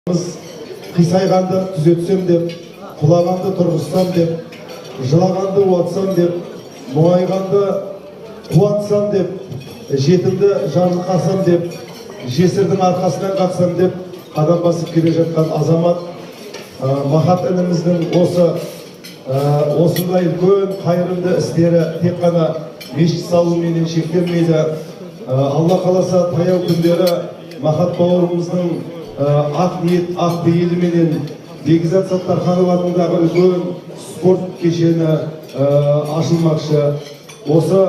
Қисайғанды түзетсем деп, құлағанды тұрғызсам деп, жылағанды уатсам деп, мұңайғанды қуантсам деп, жетімді жарылқасам деп, жесірдің арқасынан қақсам деп, қадам басып келе жатқан азамат Махат ініміздің осындай үлкен қайырымды істері тек қана мешіт салумен шектелмейді. Алла қаласа таяу күндері Махат бауырымыздың ақ ниет, ақ бейіліменен Бекизат Саттарханов атындағы үлкен спорт кешені ашылмақшы. Осы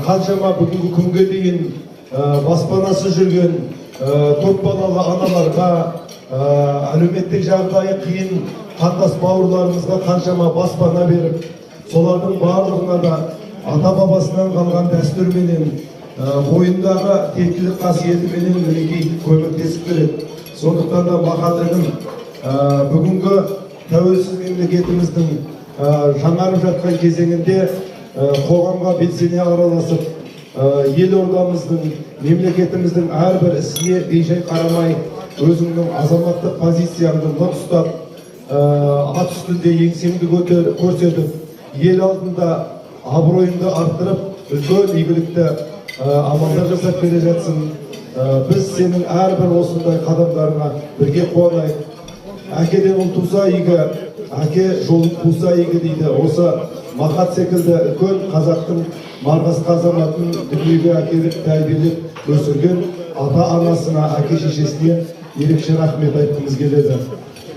қаншама бүгінгі күнге дейін баспанасы жүрген көп балалы аналарға, әлеуметтік жағдайы қиын қандас бауырларымызға қаншама баспана беріп, солардың барлығына да ата-бабасынан қалған дәстүрменен, бойындағы тектілік қасиетіменен мінекей көмектесіп келеді. Сондықтан да Махат інім бүгінгі тәуелсіз мемлекетіміздің жаңарып жатқан кезеңінде қоғамға белсене араласып, елордамыздың, мемлекетіміздің әрбір ісіне бейжай қарамай, өзіңнің азаматтық позицияңды нық ұстап, ат үстінде еңсеңді көрсетіп, ел алдында абыройыңды арттырып, үлкен игілікті амалдар жасап келе жатсың. Біз сенің әрбір осындай қадамдарына бірге қуанайық. Әкеден ұл туса игі, әке жолын қуса игі дейді. Осы Махат секілді үлкен қазақтың марғасқа азаматын дүниеге әкеліп, тәрбиелеп өсірген ата-анасына, әке-шешесіне ерекше рахмет айтқымыз келеді.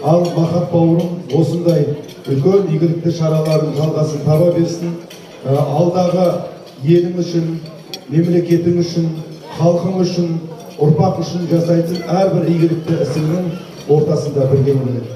Ал Махат бауырым осындай үлкен игілікті шараларын жалғасын таба берсін. Алдағы елің үшін, мемлекетің үшін, халқың үшін, ұрпақ үшін жасайтын әрбір игілікті ісіңнің ортасында бірге болайық.